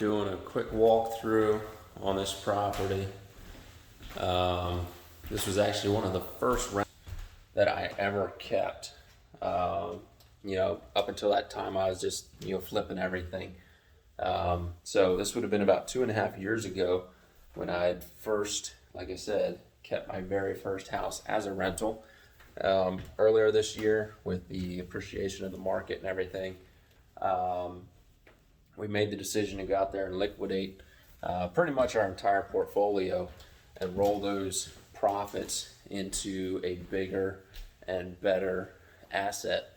doing a quick walkthrough on this property. This was actually one of the first rentals that I ever kept. Up until that time, I was just flipping everything. So this would have been about 2.5 years ago when I had first, like I said, kept my very first house as a rental. Earlier this year, with the appreciation of the market and everything, we made the decision to go out there and liquidate pretty much our entire portfolio and roll those profits into a bigger and better asset.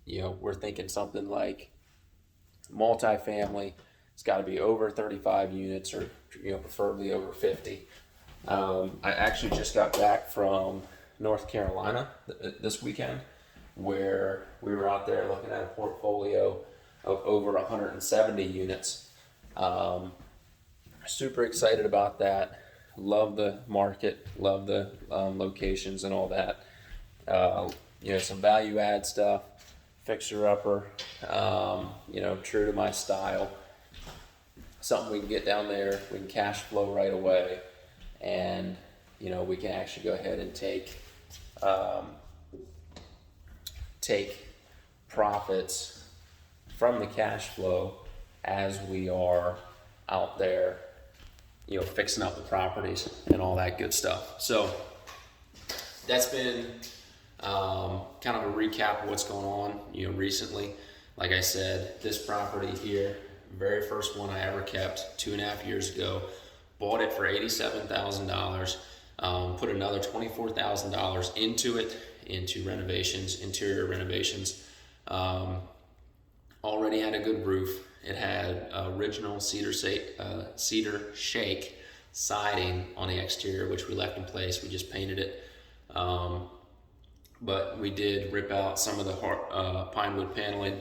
We're thinking something like multifamily. It's got to be over 35 units or preferably over 50. I actually just got back from North Carolina this weekend, where we were out there looking at a portfolio of over 170 units. Super excited about that. Love the market, love the locations and all that. Some value add stuff, fixer upper, true to my style. Something we can get down there, we can cash flow right away, and we can actually go ahead and take profits from the cash flow as we are out there fixing up the properties and all that good stuff. So that's been kind of a recap of what's going on recently. Like I said, this property here, very first one I ever kept 2.5 years ago, bought it for $87,000, put another $24,000 into renovations, interior renovations. Already had a good roof. It had original cedar shake siding on the exterior, which we left in place. We just painted it. But we did rip out some of the pine wood paneling.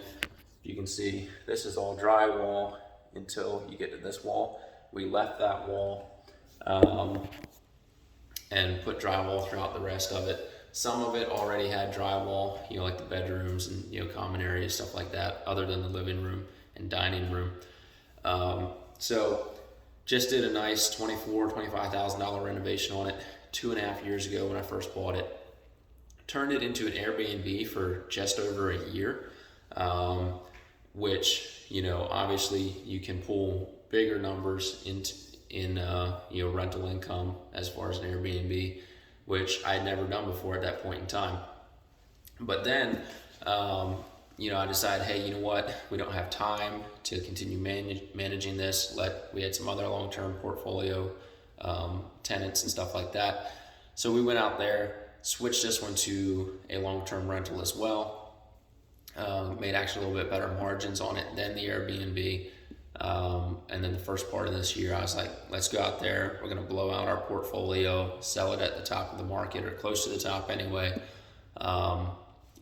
You can see this is all drywall until you get to this wall. We left that wall and put drywall throughout the rest of it. Some of it already had drywall, like the bedrooms and common areas, stuff like that, other than the living room and dining room. So just did a nice $25,000 renovation on it 2.5 years ago when I first bought it. Turned it into an Airbnb for just over a year, which obviously you can pull bigger numbers in rental income as far as an Airbnb, which I had never done before at that point in time. But then I decided, hey, you know what? We don't have time to continue managing this. We had some other long-term portfolio tenants and stuff like that. So we went out there, switched this one to a long-term rental as well. Made actually a little bit better margins on it than the Airbnb. And then the first part of this year, I was like, let's go out there. We're going to blow out our portfolio, sell it at the top of the market or close to the top anyway.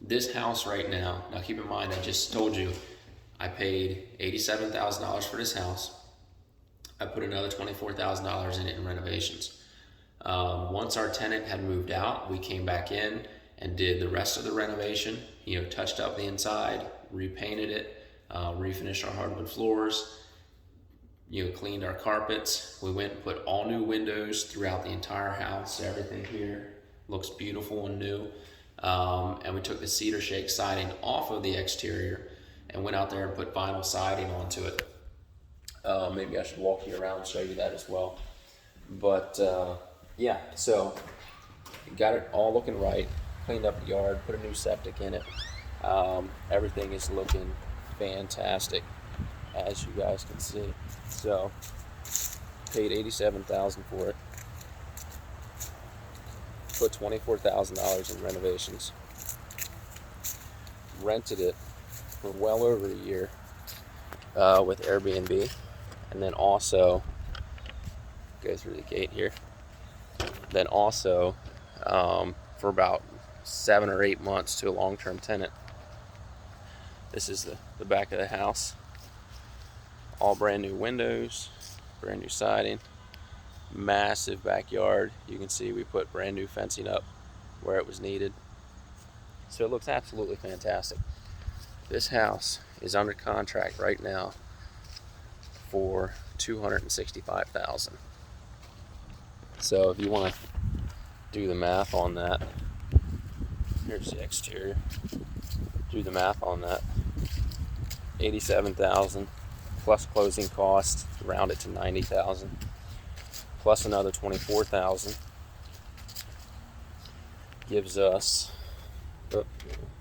This house right now keep in mind, I just told you I paid $87,000 for this house. I put another $24,000 in it in renovations. Once our tenant had moved out, we came back in and did the rest of the renovation, touched up the inside, repainted it, refinished our hardwood floors, cleaned our carpets. We went and put all new windows throughout the entire house. Everything here looks beautiful and new. And we took the cedar shake siding off of the exterior and went out there and put vinyl siding onto it. Maybe I should walk you around and show you that as well. But so got it all looking right, cleaned up the yard, put a new septic in it. Everything is looking fantastic, as you guys can see. So paid $87,000 for it. Put $24,000 in renovations. Rented it for well over a year with Airbnb, and then also go through the gate here. Then also for about 7 or 8 months to a long-term tenant. This is the back of the house. All brand new windows, brand new siding, massive backyard. You can see we put brand new fencing up where it was needed. So it looks absolutely fantastic. This house is under contract right now for $265,000. So if you want to do the math on that, here's the exterior. Do the math on that. $87,000 plus closing costs, round it to $90,000, plus another $24,000 gives us.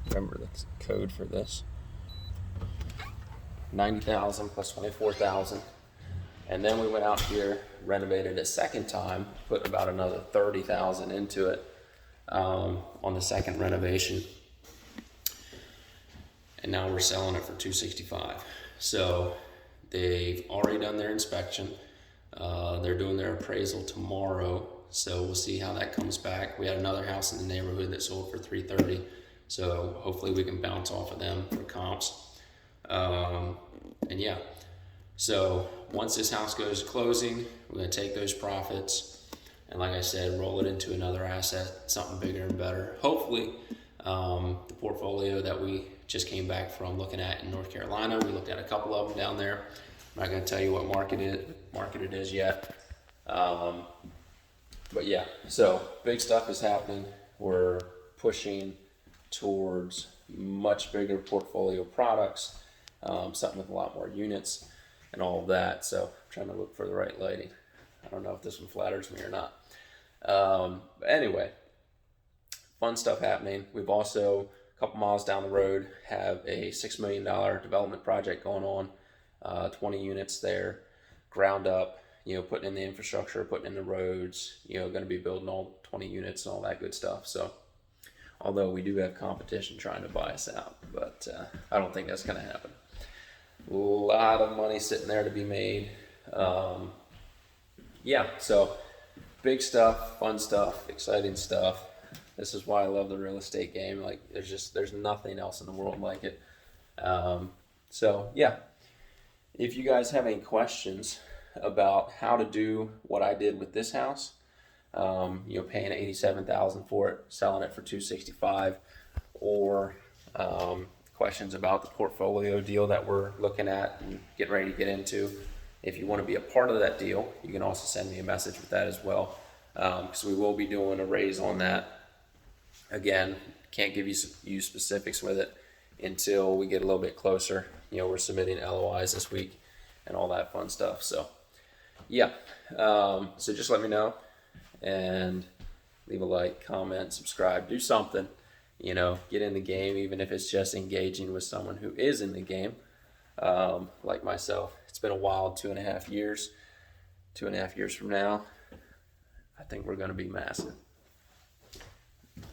Remember the code for this. $90,000 plus $24,000, and then we went out here, renovated a second time, put about another $30,000 into it on the second renovation, and now we're selling it for $265,000. So they've already done their inspection. They're doing their appraisal tomorrow, so we'll see how that comes back. We had another house in the neighborhood that sold for $330,000, so hopefully we can bounce off of them for comps. And yeah, so once this house goes to closing, we're going to take those profits and, like I said, roll it into another asset, something bigger and better. Hopefully, the portfolio that we just came back from looking at in North Carolina, we looked at a couple of them down there. I'm not going to tell you what market it is yet. But yeah, so big stuff is happening. We're pushing towards much bigger portfolio products, something with a lot more units and all of that. So I'm trying to look for the right lighting. I don't know if this one flatters me or not. But anyway, fun stuff happening. We've also, a couple miles down the road, have a $6 million development project going on, 20 units there, ground up, putting in the infrastructure, putting in the roads, going to be building all 20 units and all that good stuff. So although we do have competition trying to buy us out, but I don't think that's going to happen. A lot of money sitting there to be made. Yeah, so big stuff, fun stuff, exciting stuff. This is why I love the real estate game. Like, there's nothing else in the world like it. So yeah, if you guys have any questions about how to do what I did with this house, paying $87,000 for it, selling it for $265,000, or questions about the portfolio deal that we're looking at and getting ready to get into. If you want to be a part of that deal, you can also send me a message with that as well, because we will be doing a raise on that. Again, can't give you specifics with it until we get a little bit closer. We're submitting LOIs this week and all that fun stuff. So yeah, so just let me know and leave a like, comment, subscribe, do something. Get in the game, even if it's just engaging with someone who is in the game, like myself. It's been a wild 2.5 years. 2.5 years from now, I think we're going to be massive.